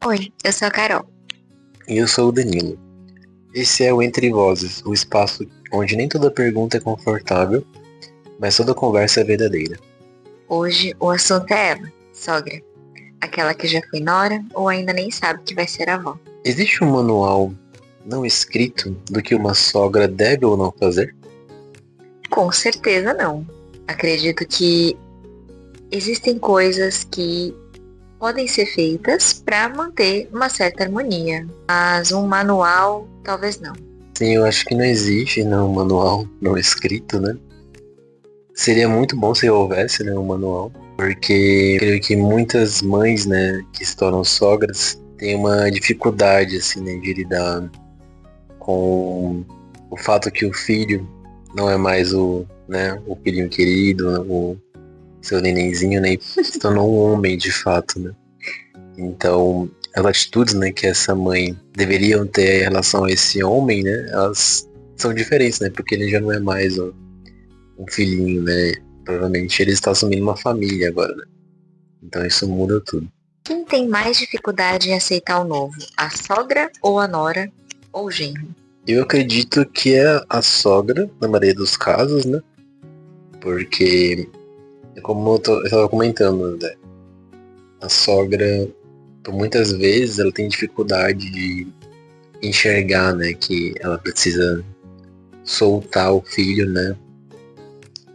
Oi, eu sou a Carol. E eu sou o Danilo. Esse é o Entre Vozes, o espaço onde nem toda pergunta é confortável, mas toda conversa é verdadeira. Hoje o assunto é ela, sogra. Aquela que já foi nora ou ainda nem sabe que vai ser avó. Existe um manual não escrito do que uma sogra deve ou não fazer? Com certeza não. Acredito que existem coisas que podem ser feitas para manter uma certa harmonia, mas um manual talvez não. Sim, eu acho que não existe um manual não escrito, né? Seria muito bom se houvesse, né, um manual, porque eu creio que muitas mães, né, que se tornam sogras, têm uma dificuldade, assim, né, de lidar com o fato que o filho não é mais o filhinho querido, né, o seu nenenzinho, né, se tornou um homem de fato, né. Então, as atitudes, né, que essa mãe deveriam ter em relação a esse homem, né, elas são diferentes, né, porque ele já não é mais um filhinho, né, provavelmente ele está assumindo uma família agora, né, então isso muda tudo. Quem tem mais dificuldade em aceitar o novo? A sogra ou a nora ou o genro? Eu acredito que é a sogra, na maioria dos casos, né, porque, como eu estava comentando, né, a sogra, por muitas vezes, ela tem dificuldade de enxergar, né, que ela precisa soltar o filho, né,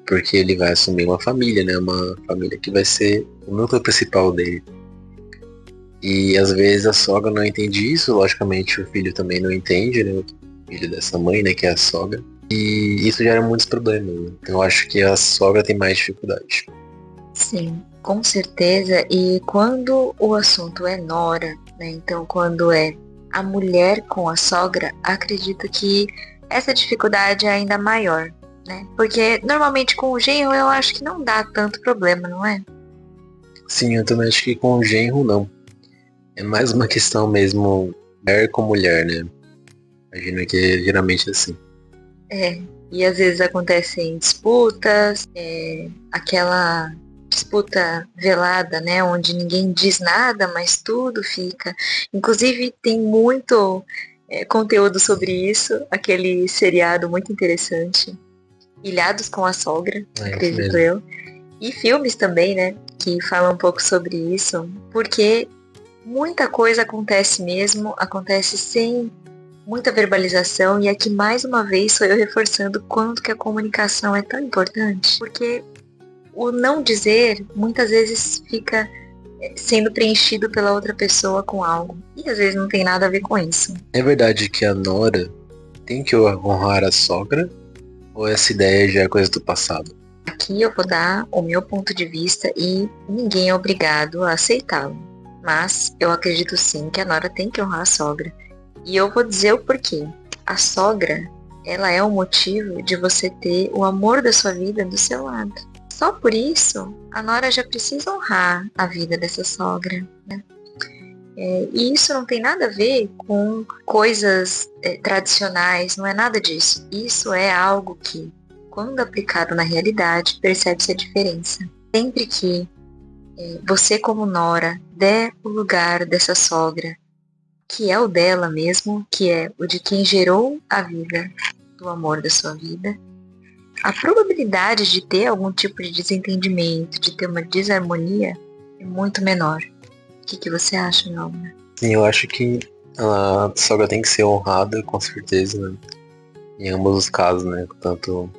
porque ele vai assumir uma família, né, uma família que vai ser o núcleo principal dele. E às vezes a sogra não entende isso, logicamente o filho também não entende, né, o filho dessa mãe, né, que é a sogra. E isso gera muitos problemas, né? Então eu acho que a sogra tem mais dificuldade. Sim, com certeza. E quando o assunto é nora, né? Então quando é a mulher com a sogra, acredito que essa dificuldade é ainda maior, né? Porque normalmente com o genro eu acho que não dá tanto problema, não é? Sim, eu também acho que com o genro não. É mais uma questão mesmo mulher com mulher, né? Imagino que é geralmente assim. É. E às vezes acontecem disputas, aquela disputa velada, né? Onde ninguém diz nada, mas tudo fica. Inclusive tem muito conteúdo sobre isso, aquele seriado muito interessante, Ilhados com a Sogra, É isso acredito mesmo. eu. E filmes também, né? Que falam um pouco sobre isso, porque muita coisa acontece mesmo, acontece sem muita verbalização, e aqui mais uma vez sou eu reforçando quanto que a comunicação é tão importante, porque o não dizer muitas vezes fica sendo preenchido pela outra pessoa com algo, e às vezes não tem nada a ver com isso. É verdade que a nora tem que honrar a sogra, ou essa ideia já é coisa do passado? Aqui eu vou dar o meu ponto de vista e ninguém é obrigado a aceitá-lo, mas eu acredito sim que a nora tem que honrar a sogra. E eu vou dizer o porquê. A sogra, ela é o motivo de você ter o amor da sua vida do seu lado. Só por isso, a nora já precisa honrar a vida dessa sogra, né? E isso não tem nada a ver com coisas tradicionais, não é nada disso. Isso é algo que, quando aplicado na realidade, percebe-se a diferença. Sempre que você, como nora, der o lugar dessa sogra, que é o dela mesmo, que é o de quem gerou a vida do amor da sua vida, a probabilidade de ter algum tipo de desentendimento, de ter uma desarmonia, é muito menor. O que você acha, Norma? Sim, eu acho que a sogra tem que ser honrada, com certeza, né? Em ambos os casos, né? Tanto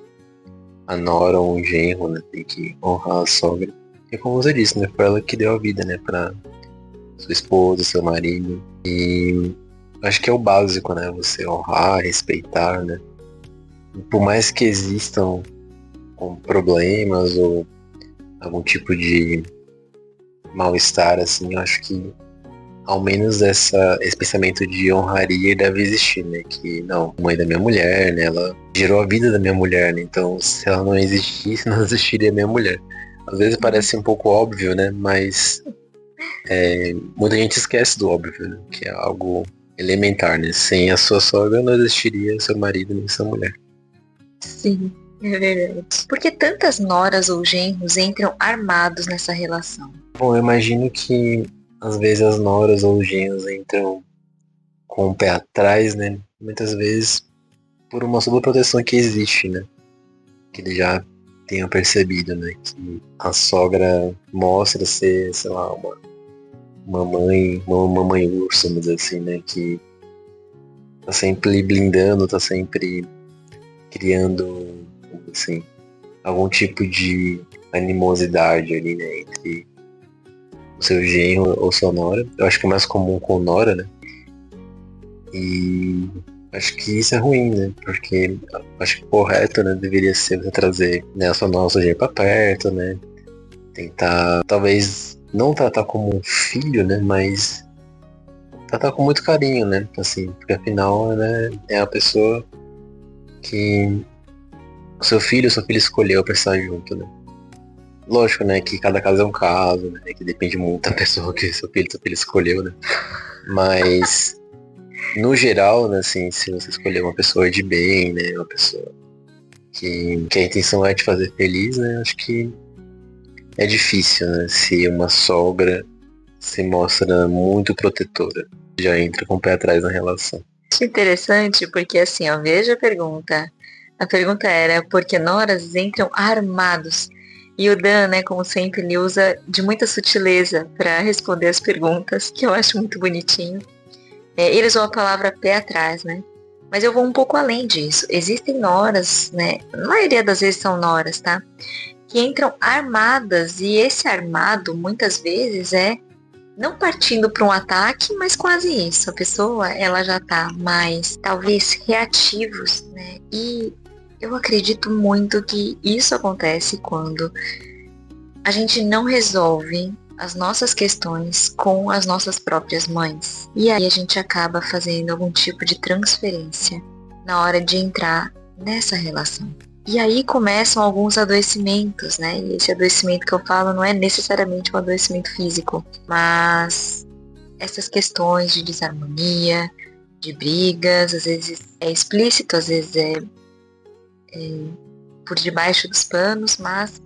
a nora ou o genro, né? Tem que honrar a sogra. E como você disse, né? Foi ela que deu a vida, né? Pra sua esposa, seu marido. E acho que é o básico, né? Você honrar, respeitar, né? E por mais que existam problemas ou algum tipo de mal-estar, assim, eu acho que ao menos esse pensamento de honraria deve existir, né? Que não, mãe da minha mulher, né? Ela gerou a vida da minha mulher, né? Então se ela não existisse, não existiria a minha mulher. Às vezes parece um pouco óbvio, né? Mas muita gente esquece do óbvio, né? Que é algo elementar, né? Sem a sua sogra não existiria seu marido nem sua mulher. Sim, é verdade. Por que tantas noras ou genros entram armados nessa relação? Bom, eu imagino que às vezes as noras ou os genros entram com o pé atrás, né? Muitas vezes por uma sobreproteção que existe, né? Que eles já tenham percebido, né? Que a sogra mostra ser, sei lá, uma mamãe urso, vamos dizer assim, né? Que tá sempre blindando, tá sempre criando, assim, algum tipo de animosidade ali, né? Entre o seu genro ou sua nora. Eu acho que é mais comum com nora, né? E acho que isso é ruim, né? Porque acho que o correto, né, deveria ser você trazer, né, a sua nova sujeira pra perto, né? Tentar, talvez, não tratar como um filho, né? Mas tratar com muito carinho, né? Assim, porque afinal, né, é a pessoa que o seu filho ou sua filha escolheu pra estar junto, né? Lógico, né, que cada caso é um caso, né? Que depende muito da pessoa que seu filho ou sua filha escolheu, né? Mas no geral, né, assim, se você escolher uma pessoa de bem, né, uma pessoa que a intenção é te fazer feliz, né, acho que é difícil, né, se uma sogra se mostra muito protetora, já entra com o pé atrás na relação. Acho interessante porque assim, ó, veja a pergunta. A pergunta era por que noras entram armados? E o Dan, né, como sempre, ele usa de muita sutileza para responder as perguntas, que eu acho muito bonitinho. Ele usou a palavra pé atrás, né? Mas eu vou um pouco além disso. Existem noras, né? A maioria das vezes são noras, tá? Que entram armadas e esse armado muitas vezes é não partindo para um ataque, mas quase isso. A pessoa, ela já tá mais, talvez, reativos, né? E eu acredito muito que isso acontece quando a gente não resolve as nossas questões com as nossas próprias mães. E aí a gente acaba fazendo algum tipo de transferência na hora de entrar nessa relação. E aí começam alguns adoecimentos, né? E esse adoecimento que eu falo não é necessariamente um adoecimento físico, mas essas questões de desarmonia, de brigas, às vezes é explícito, às vezes é por debaixo dos panos, mas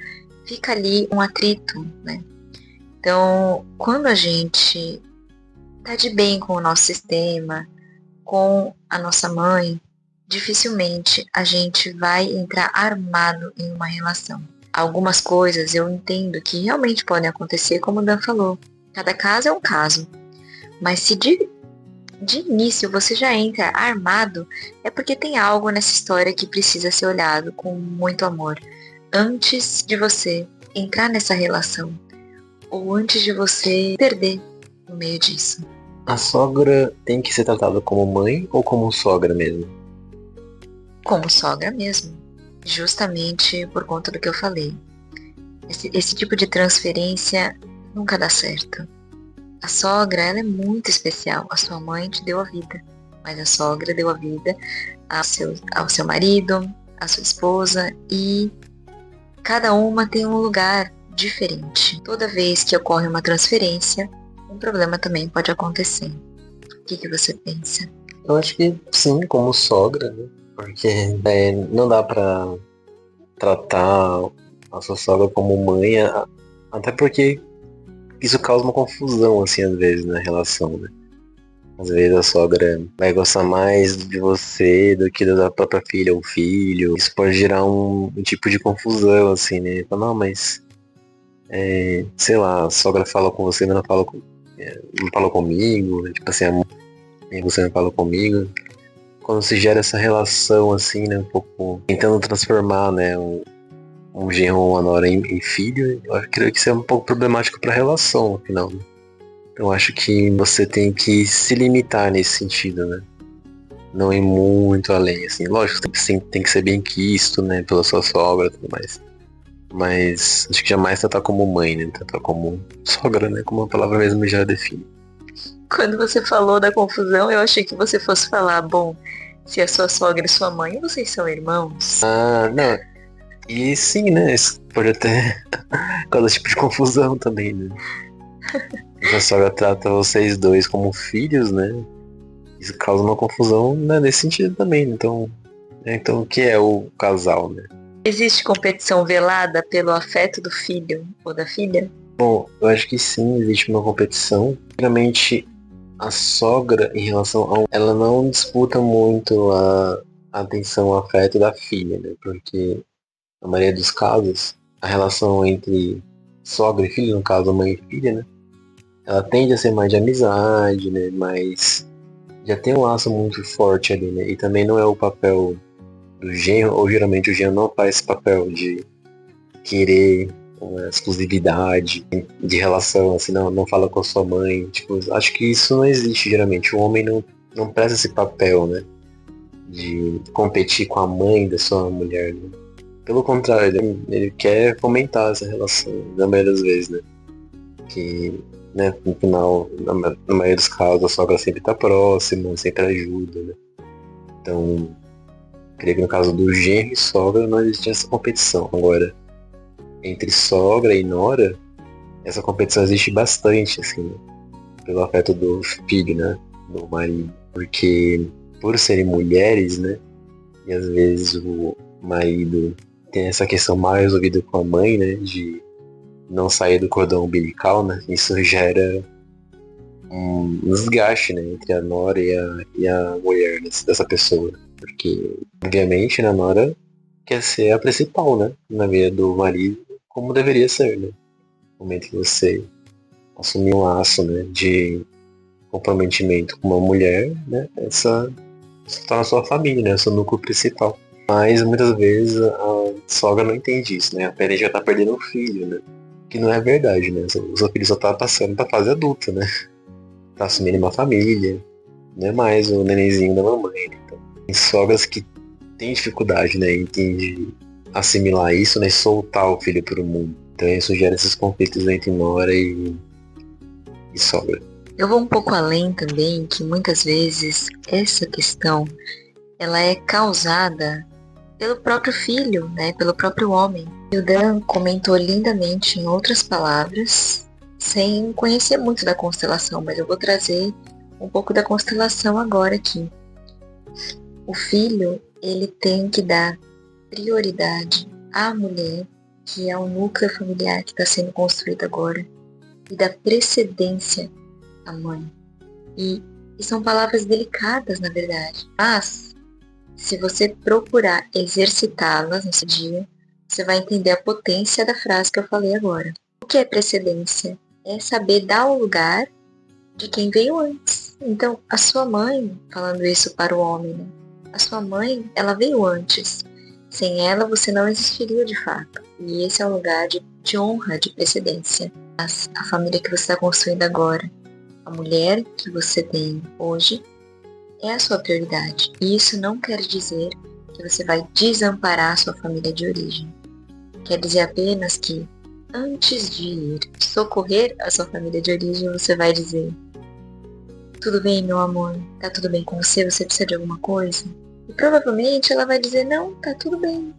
fica ali um atrito, né? Então, quando a gente tá de bem com o nosso sistema, com a nossa mãe, dificilmente a gente vai entrar armado em uma relação. Algumas coisas eu entendo que realmente podem acontecer, como o Dan falou. Cada caso é um caso. Mas se de início você já entra armado, é porque tem algo nessa história que precisa ser olhado com muito amor. Antes de você entrar nessa relação, ou antes de você perder no meio disso. A sogra tem que ser tratada como mãe ou como sogra mesmo? Como sogra mesmo. Justamente por conta do que eu falei. Esse tipo de transferência nunca dá certo. A sogra, ela é muito especial. A sua mãe te deu a vida, mas a sogra deu a vida ao seu marido, à sua esposa, e cada uma tem um lugar diferente. Toda vez que ocorre uma transferência, um problema também pode acontecer. O que você pensa? Eu acho que sim, como sogra, né? Porque não dá pra tratar a sua sogra como mãe, até porque isso causa uma confusão, assim, às vezes, na relação, né? Às vezes a sogra vai gostar mais de você do que da própria filha ou filho. Isso pode gerar um tipo de confusão, assim, né? Fala, não, mas, sei lá, a sogra fala com você, mas não fala comigo. Né? Tipo assim, a mãe, você não fala comigo. Quando se gera essa relação, assim, né? Um pouco tentando transformar, né? Um genro ou uma nora em filho, eu creio que isso é um pouco problemático para a relação, afinal. Né? Eu acho que você tem que se limitar nesse sentido, né? Não ir muito além, assim. Lógico, tem que ser bem quisto, né? Pela sua sogra e tudo mais. Mas acho que jamais tratar como mãe, né? Tratar como sogra, né? Como a palavra mesmo já define. Quando você falou da confusão, eu achei que você fosse falar, bom, se a sua sogra e sua mãe, vocês são irmãos? Ah, não. E sim, né? Isso pode até causar tipo de confusão também, né? A sogra trata vocês dois como filhos, né? Isso causa uma confusão, né, nesse sentido também. Então o que é o casal, né? Existe competição velada pelo afeto do filho ou da filha? Bom, eu acho que sim, existe uma competição. Geralmente a sogra, em relação ela não disputa muito a atenção, o afeto da filha, né? Porque na maioria dos casos, a relação entre sogra e filho, no caso mãe e filha, né? Ela tende a ser mais de amizade, né? Mas já tem um laço muito forte ali, né? E também não é o papel do genro, ou geralmente o genro não faz esse papel de querer uma exclusividade de relação, assim, não fala com a sua mãe. Tipo, acho que isso não existe geralmente. O homem não presta esse papel, né? De competir com a mãe da sua mulher, né? Pelo contrário, ele quer fomentar essa relação, na maioria das vezes, né? Que, né, no final, na maioria dos casos, a sogra sempre tá próxima, sempre ajuda, né? Então, creio que no caso do genro e sogra não existia essa competição. Agora, entre sogra e nora, essa competição existe bastante, assim, né? Pelo afeto do filho, né? Do marido. Porque, por serem mulheres, né? E às vezes o marido tem essa questão mal resolvida com a mãe, né? De não sair do cordão umbilical, né? Isso gera um desgaste, né? Entre a nora e a mulher dessa pessoa. Porque, obviamente, a nora quer ser a principal, né? Na vida do marido, como deveria ser, né? No momento que você assumir um laço, né? De comprometimento com uma mulher, né? Essa está na sua família, né? Seu núcleo principal. Mas muitas vezes a sogra não entende isso, né? A pele já tá perdendo um filho, né? Que não é verdade, né? O seu filho só tá passando pra fase adulta, né? Tá assumindo uma família, não é mais o nenenzinho da mamãe, né? Então, tem sogras que têm dificuldade, né? Em assimilar isso, né? E soltar o filho pro mundo. Então isso gera esses conflitos entre nora e sogra. Eu vou um pouco além também, que muitas vezes essa questão, ela é causada pelo próprio filho, né? Pelo próprio homem. E o Dan comentou lindamente em outras palavras, sem conhecer muito da constelação, mas eu vou trazer um pouco da constelação agora aqui. O filho, ele tem que dar prioridade à mulher, que é o núcleo familiar que está sendo construído agora, e dar precedência à mãe. E são palavras delicadas, na verdade. Mas, se você procurar exercitá-las nesse dia, você vai entender a potência da frase que eu falei agora. O que é precedência? É saber dar o lugar de quem veio antes. Então, a sua mãe, falando isso para o homem, né? A sua mãe, ela veio antes. Sem ela, você não existiria de fato. E esse é um lugar de honra, de precedência. A família que você está construindo agora, a mulher que você tem hoje, é a sua prioridade. E isso não quer dizer que você vai desamparar a sua família de origem. Quer dizer apenas que, antes de ir socorrer a sua família de origem, você vai dizer: tudo bem, meu amor? Tá tudo bem com você? Você precisa de alguma coisa? E provavelmente ela vai dizer: não, tá tudo bem.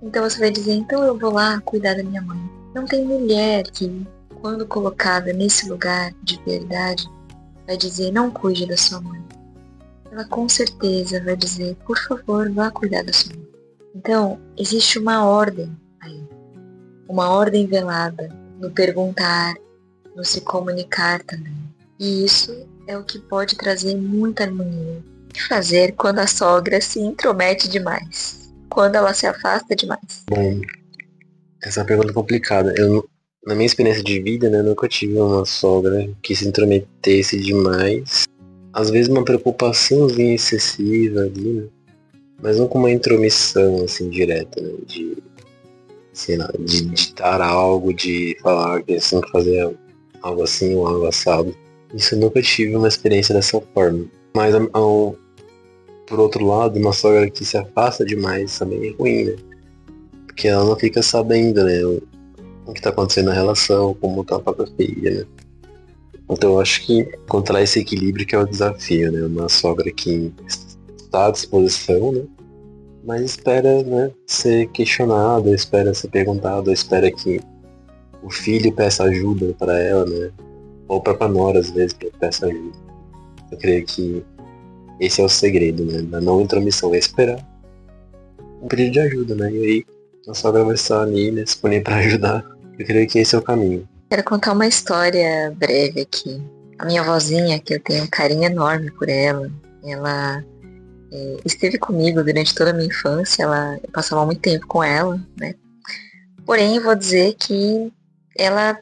Então você vai dizer: então eu vou lá cuidar da minha mãe. Não tem mulher que, quando colocada nesse lugar de verdade, vai dizer: não cuide da sua mãe. Ela com certeza vai dizer: por favor, vá cuidar da sua mãe. Então, existe uma ordem aí. Uma ordem velada no perguntar, no se comunicar também. E isso é o que pode trazer muita harmonia. O que fazer quando a sogra se intromete demais? Quando ela se afasta demais? Bom, essa é uma pergunta complicada. Na minha experiência de vida, né, nunca tive uma sogra que se intrometesse demais. Às vezes uma preocupaçãozinha excessiva ali, né? Mas não com uma intromissão, assim, direta, né? De, sei lá, de ditar algo, de falar que eles têm que fazer algo assim ou algo assado. Isso eu nunca tive uma experiência dessa forma. Mas, por outro lado, uma sogra que se afasta demais também é ruim, né? Porque ela não fica sabendo, né? O que tá acontecendo na relação, como tá a própria filha, né? Então eu acho que encontrar esse equilíbrio que é o desafio, né? Uma sogra que está à disposição, né? Mas espera, né, ser questionada, espera ser perguntada, espera que o filho peça ajuda para ela, né? Ou para a nora, às vezes, peça ajuda. Eu creio que esse é o segredo, né? Da não intromissão, é esperar um pedido de ajuda, né? E aí a sogra vai estar ali, né, disponível para ajudar. Eu creio que esse é o caminho. Quero contar uma história breve aqui. A minha vozinha, que eu tenho um carinho enorme por ela esteve comigo durante toda a minha infância, eu passava muito tempo com ela, né? Porém, eu vou dizer que ela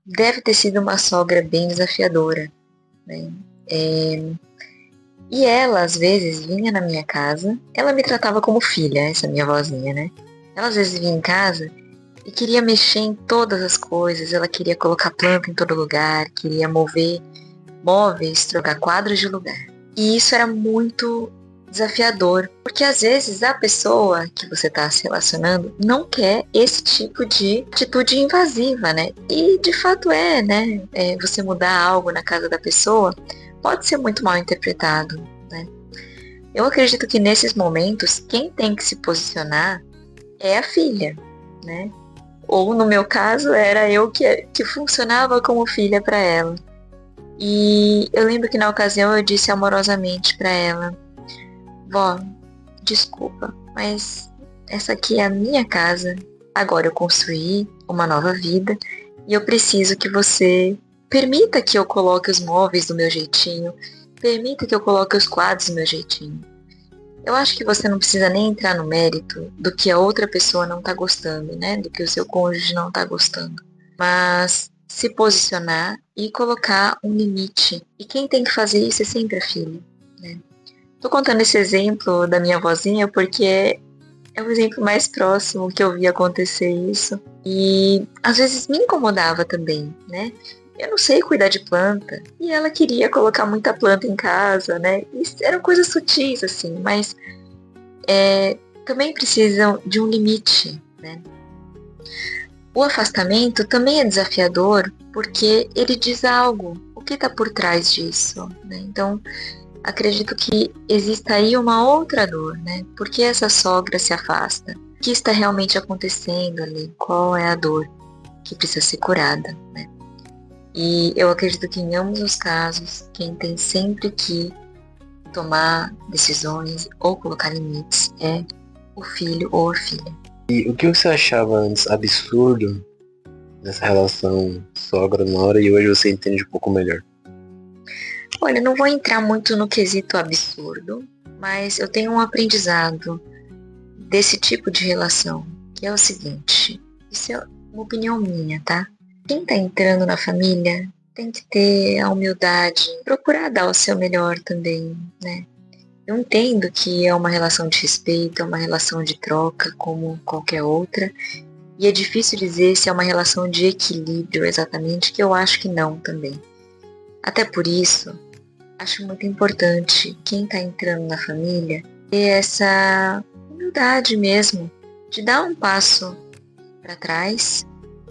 deve ter sido uma sogra bem desafiadora, né? E ela, às vezes, vinha na minha casa, ela me tratava como filha, essa minha vozinha, né? Ela, às vezes, vinha em casa e queria mexer em todas as coisas, ela queria colocar planta em todo lugar, queria mover móveis, trocar quadros de lugar. E isso era muito desafiador, porque às vezes a pessoa que você está se relacionando não quer esse tipo de atitude invasiva, né? E de fato né? Você mudar algo na casa da pessoa pode ser muito mal interpretado, né? Eu acredito que nesses momentos, quem tem que se posicionar é a filha, né? Ou no meu caso, era eu que funcionava como filha para ela. E eu lembro que na ocasião eu disse amorosamente para ela: vó, desculpa, mas essa aqui é a minha casa. Agora eu construí uma nova vida e eu preciso que você permita que eu coloque os móveis do meu jeitinho, permita que eu coloque os quadros do meu jeitinho. Eu acho que você não precisa nem entrar no mérito do que a outra pessoa não tá gostando, né? Do que o seu cônjuge não tá gostando. Mas se posicionar e colocar um limite. E quem tem que fazer isso é sempre a filha, né? Tô contando esse exemplo da minha vozinha porque é o exemplo mais próximo que eu vi acontecer isso. E às vezes me incomodava também, né? Eu não sei cuidar de planta. E ela queria colocar muita planta em casa, né? E eram coisas sutis, assim, mas também precisam de um limite, né? O afastamento também é desafiador porque ele diz algo. O que está por trás disso, né? Então, acredito que exista aí uma outra dor, né? Por que essa sogra se afasta? O que está realmente acontecendo ali? Qual é a dor que precisa ser curada, né? E eu acredito que em ambos os casos, quem tem sempre que tomar decisões ou colocar limites é o filho ou a filha. E o que você achava antes absurdo nessa relação sogra-nora e hoje você entende um pouco melhor? Olha, não vou entrar muito no quesito absurdo, mas eu tenho um aprendizado desse tipo de relação, que é o seguinte, isso é uma opinião minha, tá? Quem tá entrando na família tem que ter a humildade, procurar dar o seu melhor também, né? Eu entendo que é uma relação de respeito, é uma relação de troca, como qualquer outra, e é difícil dizer se é uma relação de equilíbrio exatamente, que eu acho que não também. Até por isso, acho muito importante quem tá entrando na família ter essa humildade mesmo, de dar um passo para trás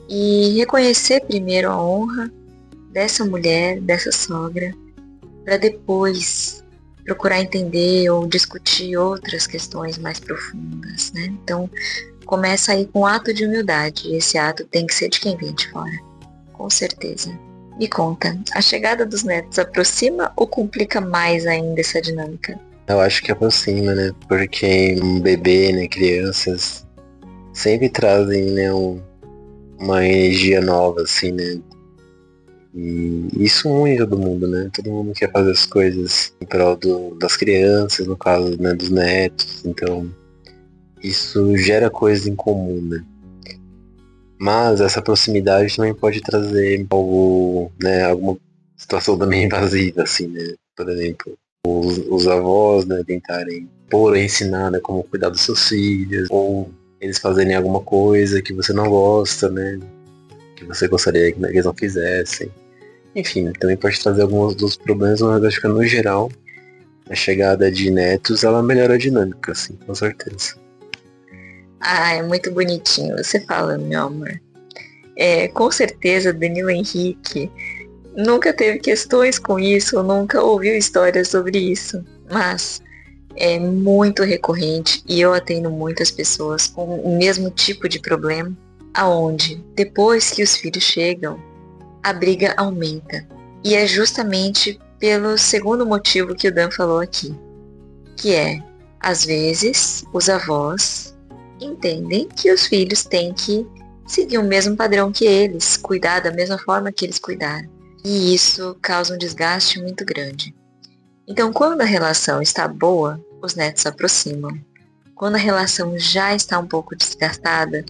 e reconhecer primeiro a honra dessa mulher, dessa sogra, para depois procurar entender ou discutir outras questões mais profundas, né? Então, começa aí com um ato de humildade, e esse ato tem que ser de quem vem de fora, com certeza. Me conta, a chegada dos netos aproxima ou complica mais ainda essa dinâmica? Eu acho que aproxima, né? Porque um bebê, né, crianças sempre trazem, né, uma energia nova, assim, né? E isso une todo mundo, né? Todo mundo quer fazer as coisas em prol das crianças, no caso, né, dos netos. Então, isso gera coisas em comum, né? Mas essa proximidade também pode trazer algo, né, alguma situação também invasiva, assim, né? Por exemplo, os avós, né, tentarem ensinar, né, como cuidar dos seus filhos, ou eles fazerem alguma coisa que você não gosta, né? Que você gostaria que eles não fizessem. Enfim, também pode trazer alguns dos problemas, mas acho que no geral, a chegada de netos, ela melhora a dinâmica, assim, com certeza. Ah, é muito bonitinho você falando, meu amor. Com certeza, Danilo Henrique nunca teve questões com isso, nunca ouviu histórias sobre isso, mas é muito recorrente e eu atendo muitas pessoas com o mesmo tipo de problema, aonde depois que os filhos chegam, a briga aumenta. E é justamente pelo segundo motivo que o Dan falou aqui, que é, às vezes, os avós entendem que os filhos têm que seguir o mesmo padrão que eles, cuidar da mesma forma que eles cuidaram. E isso causa um desgaste muito grande. Então, quando a relação está boa, os netos se aproximam. Quando a relação já está um pouco desgastada,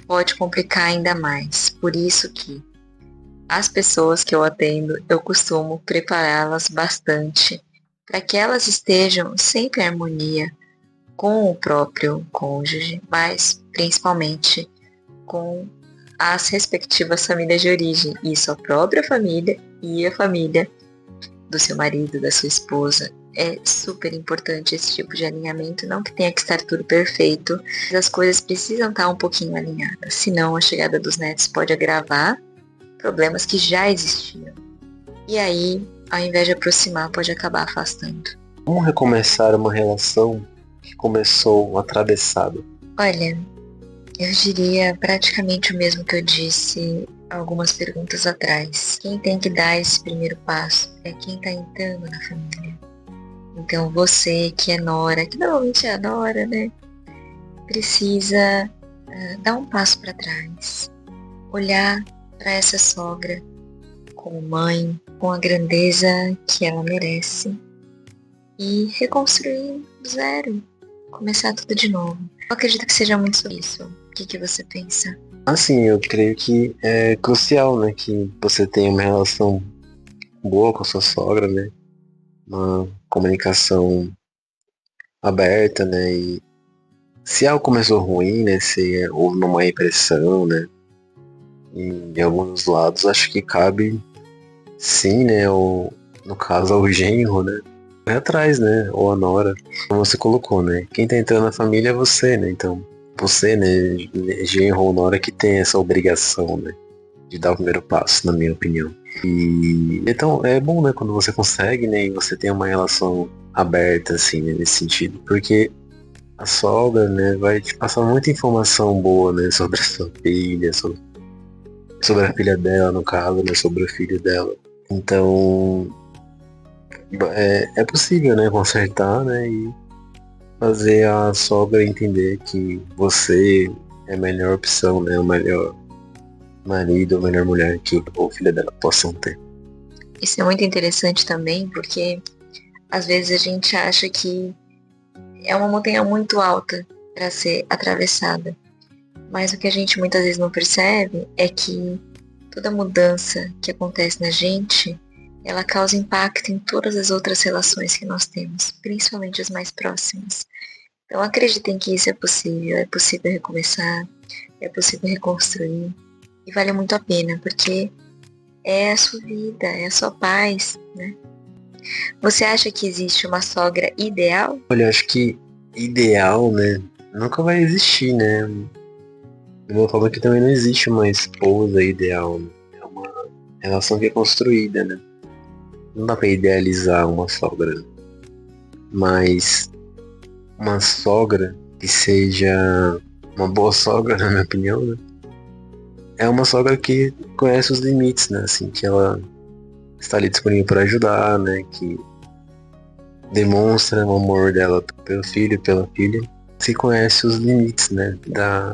pode complicar ainda mais. Por isso que as pessoas que eu atendo, eu costumo prepará-las bastante para que elas estejam sempre em harmonia com o próprio cônjuge, mas principalmente com as respectivas famílias de origem, e sua própria família e a família do seu marido, da sua esposa. É super importante esse tipo de alinhamento, não que tenha que estar tudo perfeito, mas as coisas precisam estar um pouquinho alinhadas, senão a chegada dos netos pode agravar problemas que já existiam. E aí, ao invés de aproximar, pode acabar afastando. Como recomeçar uma relação que começou atravessada? Olha, eu diria praticamente o mesmo que eu disse algumas perguntas atrás. Quem tem que dar esse primeiro passo é quem está entrando na família. Então você que é nora, que normalmente é a nora, né? Precisa dar um passo para trás. Olhar para essa sogra como mãe, com a grandeza que ela merece. E reconstruir do zero. Começar tudo de novo. Eu acredito que seja muito sobre isso. O que você pensa? Assim, eu creio que é crucial, né, que você tenha uma relação boa com a sua sogra, né, uma comunicação aberta, né, e se algo começou ruim, né, se houve uma má impressão, né, em alguns lados, acho que cabe, sim, né, no caso ao genro, né, vai atrás, né, ou a nora, como você colocou, né, quem tá entrando na família é você, né, então você, né, genro ou nora que tem essa obrigação, né, de dar o primeiro passo, na minha opinião. E então é bom, né, quando você consegue, né, e você tem uma relação aberta, assim, né, nesse sentido, porque a sogra, né, vai te passar muita informação boa, né, sobre a sua filha, sobre a filha dela, no caso, né, sobre o filho dela. Então é possível, né, consertar, né, e fazer a sogra entender que você é a melhor opção, né, o melhor marido, a melhor mulher que o filho dela possam ter. Isso é muito interessante também, porque às vezes a gente acha que é uma montanha muito alta para ser atravessada. Mas o que a gente muitas vezes não percebe é que toda mudança que acontece na gente, ela causa impacto em todas as outras relações que nós temos, principalmente as mais próximas. Então acreditem que isso é possível recomeçar, é possível reconstruir, e vale muito a pena, porque é a sua vida, é a sua paz, né? Você acha que existe uma sogra ideal? Olha, eu acho que ideal, né, nunca vai existir, né? De uma forma que também não existe uma esposa ideal, né? É uma relação que é construída, né? Não dá pra idealizar uma sogra, né? Mas uma sogra que seja uma boa sogra, na minha opinião, né? É uma sogra que conhece os limites, né? Assim, que ela está ali disponível para ajudar, né? Que demonstra o amor dela pelo filho e pela filha. Se conhece os limites, né?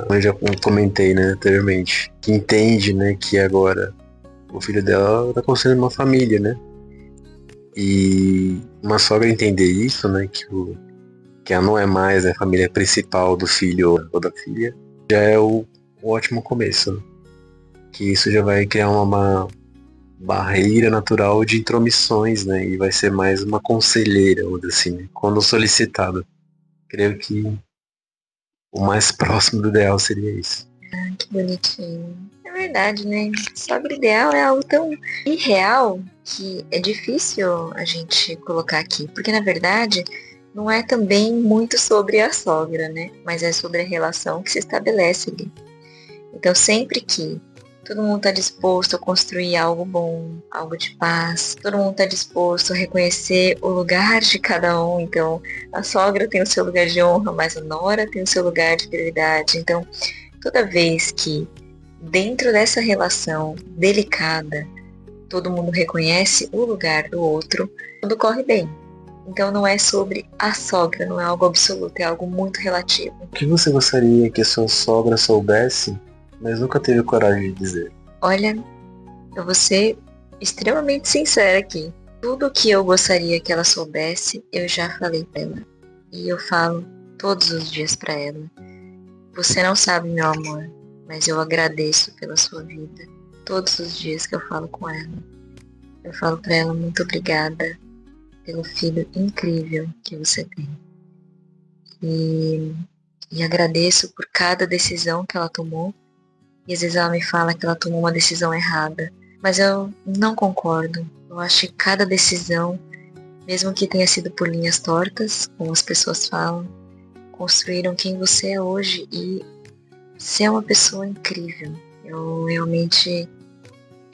Eu já comentei, né, anteriormente. Que entende, né, que agora o filho dela está construindo uma família, né? E uma sogra entender isso, né? Que ela não é mais a família principal do filho ou da filha, já é o ótimo começo, né? Que isso já vai criar uma barreira natural de intromissões, né? E vai ser mais uma conselheira, ou assim, né? Quando solicitada. Creio que o mais próximo do ideal seria isso. Ah, que bonitinho. É verdade, né? Sogra ideal é algo tão irreal que é difícil a gente colocar aqui. Porque, na verdade, não é também muito sobre a sogra, né? Mas é sobre a relação que se estabelece ali. Então, sempre que todo mundo está disposto a construir algo bom, algo de paz. Todo mundo está disposto a reconhecer o lugar de cada um. Então, a sogra tem o seu lugar de honra, mas a nora tem o seu lugar de prioridade. Então, toda vez que dentro dessa relação delicada, todo mundo reconhece o lugar do outro, tudo corre bem. Então, não é sobre a sogra, não é algo absoluto, é algo muito relativo. O que você gostaria que a sua sogra soubesse mas nunca teve coragem de dizer. Olha, eu vou ser extremamente sincera aqui. Tudo que eu gostaria que ela soubesse, eu já falei pra ela. E eu falo todos os dias pra ela. Você não sabe, meu amor, mas eu agradeço pela sua vida. Todos os dias que eu falo com ela. Eu falo pra ela muito obrigada pelo filho incrível que você tem. E agradeço por cada decisão que ela tomou. E às vezes ela me fala que ela tomou uma decisão errada. Mas eu não concordo. Eu acho que cada decisão, mesmo que tenha sido por linhas tortas, como as pessoas falam, construíram quem você é hoje. E você é uma pessoa incrível. Eu realmente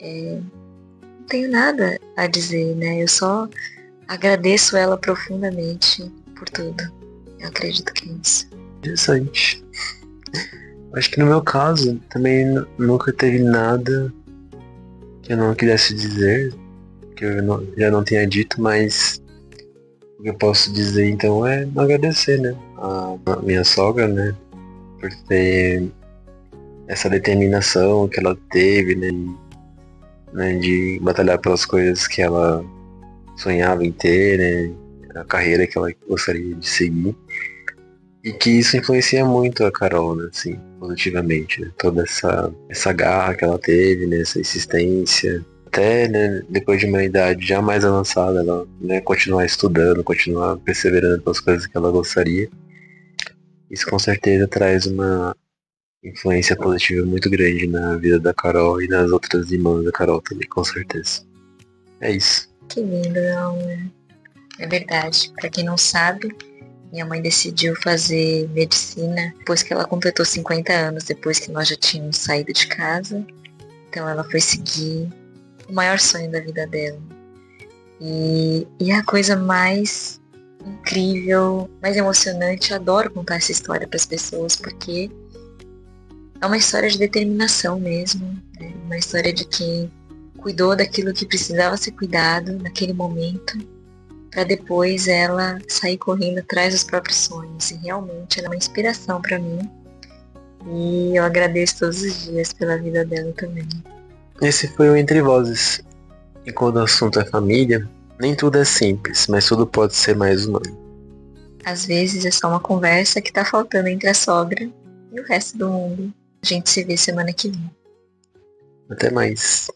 não tenho nada a dizer, né? Eu só agradeço ela profundamente por tudo. Eu acredito que é isso. Interessante. Acho que no meu caso, também nunca teve nada que eu não quisesse dizer, que eu já não tenha dito, mas o que eu posso dizer então é agradecer, né? A minha sogra, né? Por ter essa determinação que ela teve, né? De batalhar pelas coisas que ela sonhava em ter, né? A carreira que ela gostaria de seguir. E que isso influencia muito a Carol, né, assim, positivamente, né? Toda essa garra que ela teve, né? Essa insistência. Até, né, depois de uma idade já mais avançada, ela, né, continuar estudando, continuar perseverando pelas coisas que ela gostaria. Isso com certeza traz uma influência positiva muito grande na vida da Carol e nas outras irmãs da Carol também, com certeza. É isso. Que lindo, meu amor. É verdade. Pra quem não sabe, minha mãe decidiu fazer medicina depois que ela completou 50 anos, depois que nós já tínhamos saído de casa. Então ela foi seguir o maior sonho da vida dela. E é a coisa mais incrível, mais emocionante. Eu adoro contar essa história para as pessoas, porque é uma história de determinação mesmo. Né? Uma história de quem cuidou daquilo que precisava ser cuidado naquele momento, para depois ela sair correndo atrás dos próprios sonhos. E realmente ela é uma inspiração para mim. E eu agradeço todos os dias pela vida dela também. Esse foi o Entre Vozes. E quando o assunto é família, nem tudo é simples, mas tudo pode ser mais humano. Às vezes é só uma conversa que tá faltando entre a sogra e o resto do mundo. A gente se vê semana que vem. Até mais.